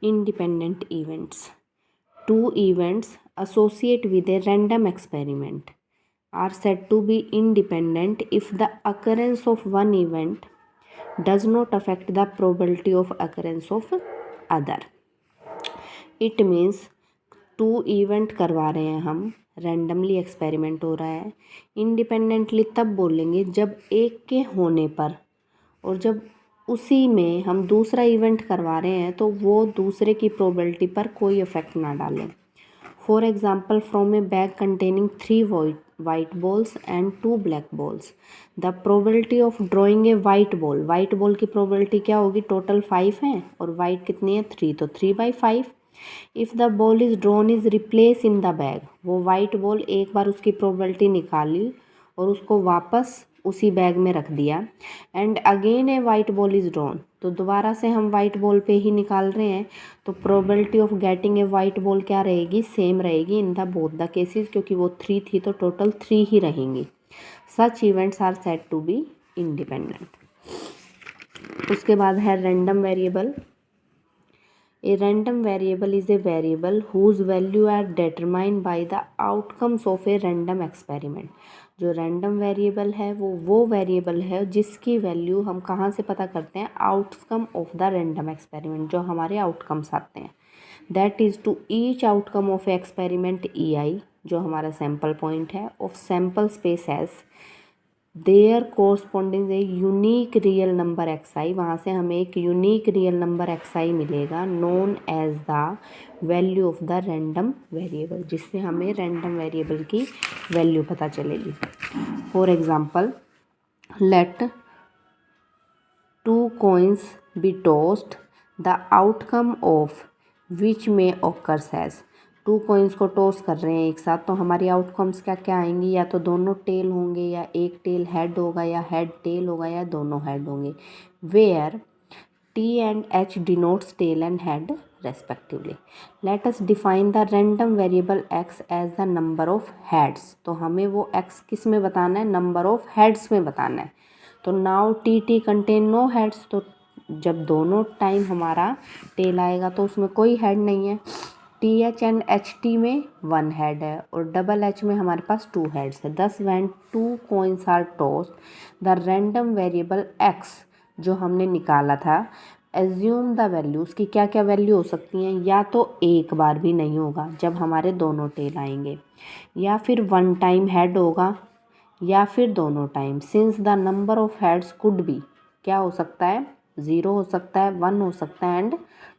Independent events. Two events associated with a random experiment are said to be independent if the occurrence of one event does not affect the probability of occurrence of other. It means two event करवा रहे हैं हम, randomly experiment हो रहा है। Independently तब बोलेंगे जब एक के होने पर और जब उसी में हम दूसरा इवेंट करवा रहे हैं तो वो दूसरे की प्रोबेबिलिटी पर कोई इफेक्ट ना डालें। For example, from A bag containing 3 white balls and 2 black balls, the probability of drawing a white ball की प्रोबेबिलिटी क्या होगी? टोटल 5 है और वाइट कितनी है? 3, तो 3/5। If the ball is drawn is replace in the bag, वो white ball एक बार उसकी प्रोबेबिलिटी निकाली और उसको वापस उसी बैग में रख दिया। And again A white ball is drawn, तो दोबारा से हम वाइट बॉल पे ही निकाल रहे हैं, तो probability of getting a white ball क्या रहेगी? सेम रहेगी in the both the cases, क्योंकि वो 3 थी तो टोटल 3 ही रहेंगी। Such events are said to be independent. उसके बाद है random variable. A random variable is a variable whose value are determined by the outcomes of a random experiment. जो रैंडम वेरिएबल है वो वेरिएबल है जिसकी वैल्यू हम कहाँ से पता करते हैं? Outcome of the random experiment, जो हमारे आउटकम्स आते हैं। That is to each outcome of experiment EI, जो हमारा सैम्पल पॉइंट है, of sample space S, there corresponding a unique real number XI, वहाँ से हमें एक यूनिक रियल नंबर XI मिलेगा, known as the value of the random variable, जिससे हमें रैंडम वेरिएबल की वैल्यू पता चलेगी। For example, let 2 coins be tossed, the outcome of which may occurs as, 2 coins को टॉस कर रहे हैं एक साथ, तो हमारी आउटकम्स क्या क्या आएंगी? या तो दोनों टेल होंगे, या एक टेल हेड होगा, या हेड टेल होगा, या दोनों हेड होंगे। Where T and H denotes tail and head respectively. Let us define the random variable x as the number of heads. तो हमें वो x किस में बताना है? नंबर ऑफ हेड्स में बताना है। तो now TT contain no heads, तो जब दोनों टाइम हमारा टेल आएगा तो उसमें कोई हेड नहीं है। TH एंड HT में 1 हेड है और डबल H में हमारे पास 2 हेड्स है। दस when 2 coins are tossed, the random variable x जो हमने निकाला था, एज्यूम द वैल्यू, उसकी क्या क्या वैल्यू हो सकती हैं? या तो एक बार भी नहीं होगा जब हमारे दोनों टेल आएंगे, या फिर 1 टाइम हेड होगा, या फिर दोनों time. Since the number of heads could be, क्या हो सकता है? 0 हो सकता है, 1 हो सकता है एंड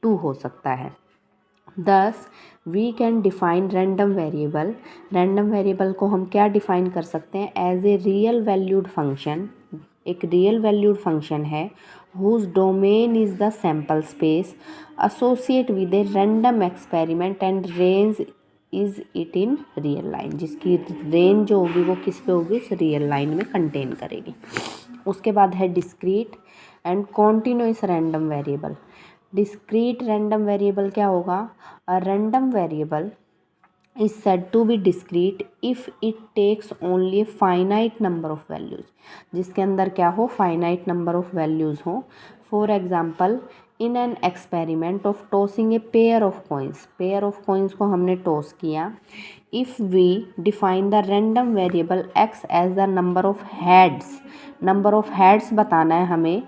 2 हो सकता है। Thus we can define random variable, random variable को हम क्या डिफाइन कर सकते हैं? As a real valued function, एक रियल वैल्यूड फंक्शन है whose domain is the sample space associate with a random experiment and range is it in real line, जिसकी range जो होगी वो किस पे होगी? उस रियल लाइन में कंटेन करेगी। उसके बाद है discrete and continuous random variable. Discrete random variable क्या होगा? A random variable is said to be discrete if it takes only a finite number of values, जिसके अंदर क्या हो? finite number of values हो। For example, in an experiment of tossing a pair of coins को हमने toss किया। if we define the random variable x as the number of heads बताना है हमें,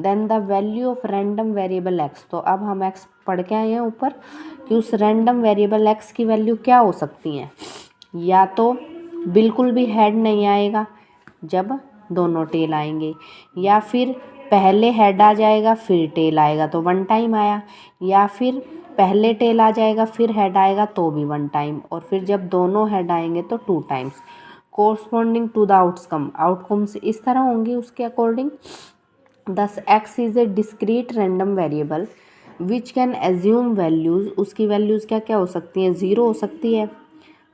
then the value of random variable x, तो अब हम x पढ़ के आए हैं ऊपर कि उस रैंडम वेरिएबल x की वैल्यू क्या हो सकती है? या तो बिल्कुल भी हेड नहीं आएगा जब दोनों टेल आएंगे, या फिर पहले हेड आ जाएगा फिर टेल आएगा तो 1 टाइम आया, या फिर पहले टेल आ जाएगा फिर हेड आएगा तो भी 1 टाइम, और फिर जब दोनों हेड आएंगे तो 2 times. Corresponding to the outcomes इस तरह होंगी उसके अकॉर्डिंग। Thus x is a discrete random variable which can assume values, उसकी वैल्यूज़ क्या क्या हो सकती हैं? 0 हो सकती है,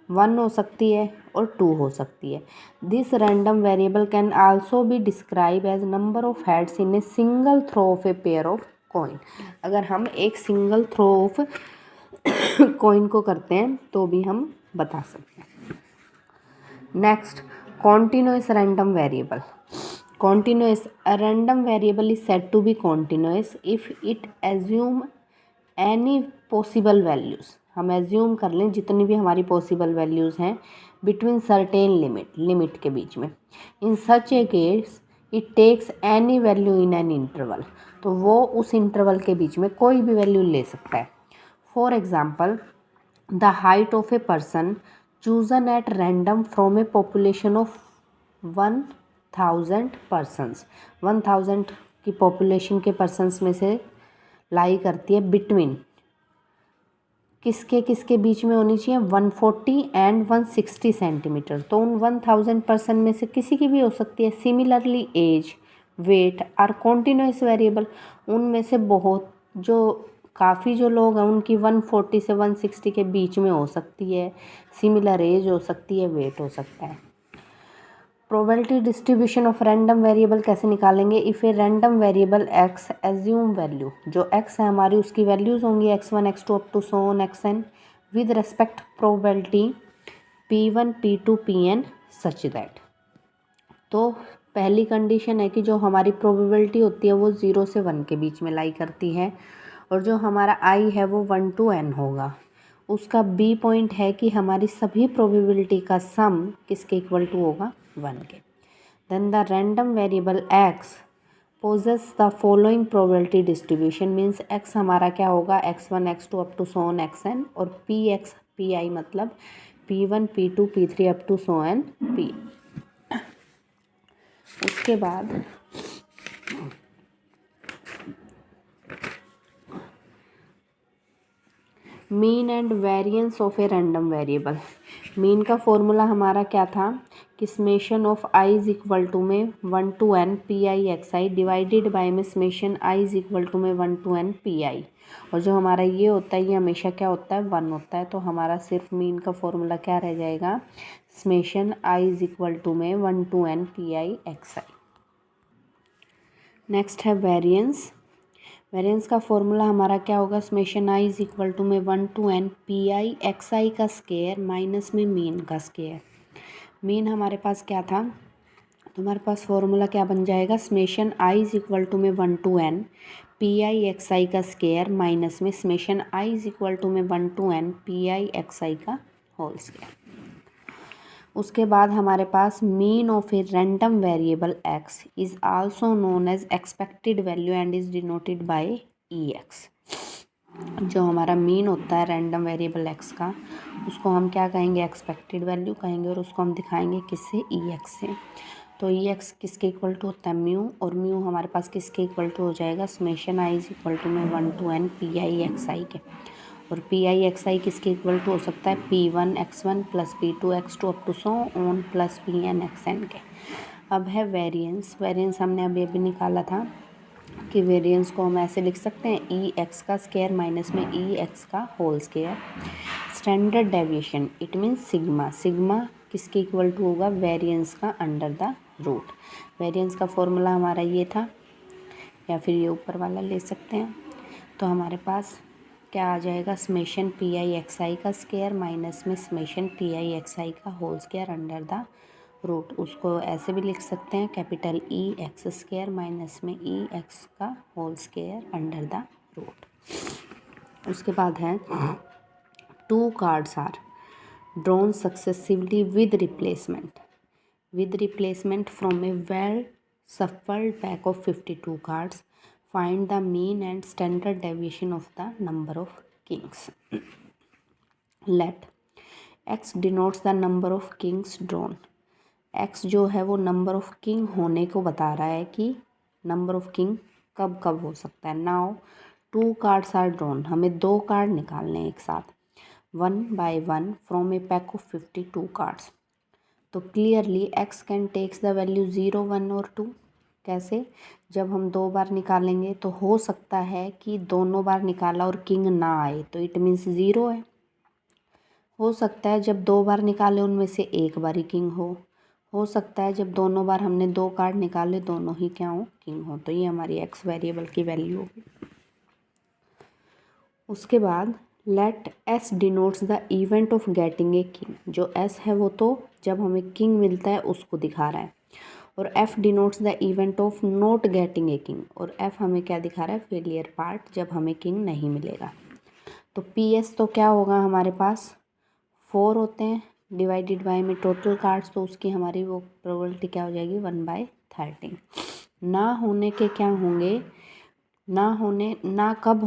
1 हो सकती है और 2 हो सकती है। This random variable can also be describe as number of heads in a single throw of a pair of coin. अगर हम एक सिंगल थ्रो ऑफ कॉइन को करते हैं तो भी हम बता सकते हैं। Next, continuous random variable. Continuous, a random variable is said to be continuous if it assume any possible values, हम एज्यूम कर लें जितनी भी हमारी पॉसिबल वैल्यूज़ हैं बिटवीन सर्टेन लिमिट के बीच में। In such a case it takes any value in an interval, तो वो उस इंटरवल के बीच में कोई भी वैल्यू ले सकता है। For example, the height of a person chosen at random from A population of 1000 persons, 1000 की पॉपुलेशन के पर्सनस में से लाई करती है बिटवीन किसके किसके बीच में होनी चाहिए 140 एंड 160 सेंटीमीटर। तो उन 1000 पर्सन में से किसी की भी हो सकती है। Similarly as, weight are continuous variable, उनमें से बहुत जो काफ़ी जो लोग हैं उनकी 140 से 160 के बीच में हो सकती है, सिमिलर एज हो सकती है, वेट हो सकता है। Probability distribution of random variable कैसे निकालेंगे? If a random variable X assume value, जो एक्स है हमारी उसकी वैल्यूज़ होंगी x1 x2 up to so on xn with respect probability p1 p2 pn such that. तो पहली कंडीशन है कि जो हमारी प्रोबेबिलिटी होती है वो 0 से 1 के बीच में लाई करती है, और जो हमारा i है वो 1 to n होगा। उसका बी पॉइंट है कि हमारी सभी प्रोबेबिलिटी का सम किसके इक्वल टू होगा 1 के। Then the random variable x possesses the following probability distribution, means x हमारा क्या होगा x1 x2 up to so on xn, और px pi मतलब p1 p2 p3 up to so n p। उसके बाद mean and variance of a random variable. Mean का formula हमारा क्या था कि summation of i is equal to में 1 to n P I x i divided bye में summation i is equal to में 1 to n पी आई, और जो हमारा ये होता है ये हमेशा क्या होता है 1 होता है। तो हमारा सिर्फ मीन का फॉर्मूला क्या रह जाएगा, summation i is equal to में 1 to n P I x I. Next है वेरिएंस। वेरिएंस का फॉर्मूला हमारा क्या होगा, summation i is equal to में 1 to n P I x आई का स्केयर माइनस में मीन का स्केयर। मीन हमारे पास क्या था, तो हमारे पास फॉर्मूला क्या बन जाएगा, summation i is equal to में 1 to n P I x आई का स्केयर माइनस में summation i is equal to में 1 to n P I x आई का होल स्केयर। उसके बाद हमारे पास mean of a random variable x is also known as expected value and is denoted by E X. जो हमारा mean होता है रैंडम वेरिएबल x का, उसको हम क्या कहेंगे, एक्सपेक्टेड वैल्यू कहेंगे, और उसको हम दिखाएंगे किससे, ई एक्स से। तो ई एक्स किसके इक्वल टू होता है म्यू, और म्यू हमारे पास किसके इक्वल टू हो जाएगा, summation i is equal to में 1 to n P I x I के। और पी आई एक्स आई किसके इक्वल टू हो सकता है, p1 x1 plus p2 x2 up to so on plus pn xn के। अब है वेरिएंस। वेरिएंस हमने अभी निकाला था कि वेरिएंस को हम ऐसे लिख सकते हैं ई एक्स का स्केयर माइनस में ई एक्स का whole square. Standard deviation it means sigma, sigma किसके इक्वल टू होगा, वेरिएंस का अंडर द रूट। वेरिएंस का फॉर्मूला हमारा ये था, या फिर ये ऊपर वाला ले सकते हैं। तो हमारे पास क्या आ जाएगा, समेशन पी आई एक्स आई का स्केयर माइनस में समेशन पी आई एक्स आई का whole square under the root. उसको ऐसे भी लिख सकते हैं, capital E x square minus में ई एक्स का whole square under the root. उसके बाद है 2 cards are drawn successively with replacement from a well shuffled pack of 52 cards. Find the mean and standard deviation of the number of kings. Let x denotes the number of kings drawn. x जो है वो number of king होने को बता रहा है कि number of king कब कब हो सकता है। नाउ 2 cards are drawn, हमें 2 कार्ड निकालने हैं एक साथ, 1 by 1 from a pack of 52 cards। तो clearly x can takes the value 0 1 और 2। कैसे, जब हम 2 बार निकालेंगे तो हो सकता है कि दोनों बार निकाला और किंग ना आए, तो इट मीन्स 0 है। हो सकता है जब 2 बार निकाले उनमें से एक बार ही किंग हो सकता है जब दोनों बार हमने 2 कार्ड निकाले दोनों ही क्या हो, किंग हो। तो ये हमारी x वेरिएबल की वैल्यू होगी। उसके बाद let S denotes the event of getting a king. जो एस है वो तो जब हमें किंग मिलता है उसको दिखा रहा है, और F denotes the event of not getting a king, और एफ हमें क्या दिखा रहा है, फेलियर पार्ट, जब हमें किंग नहीं मिलेगा। तो पी एस तो क्या होगा हमारे पास 4 होते हैं डिवाइडेड बाय में टोटल कार्ड्स, तो उसकी हमारी वो प्रोबेबिलिटी क्या हो जाएगी 1/13। ना होने के क्या होंगे, ना कब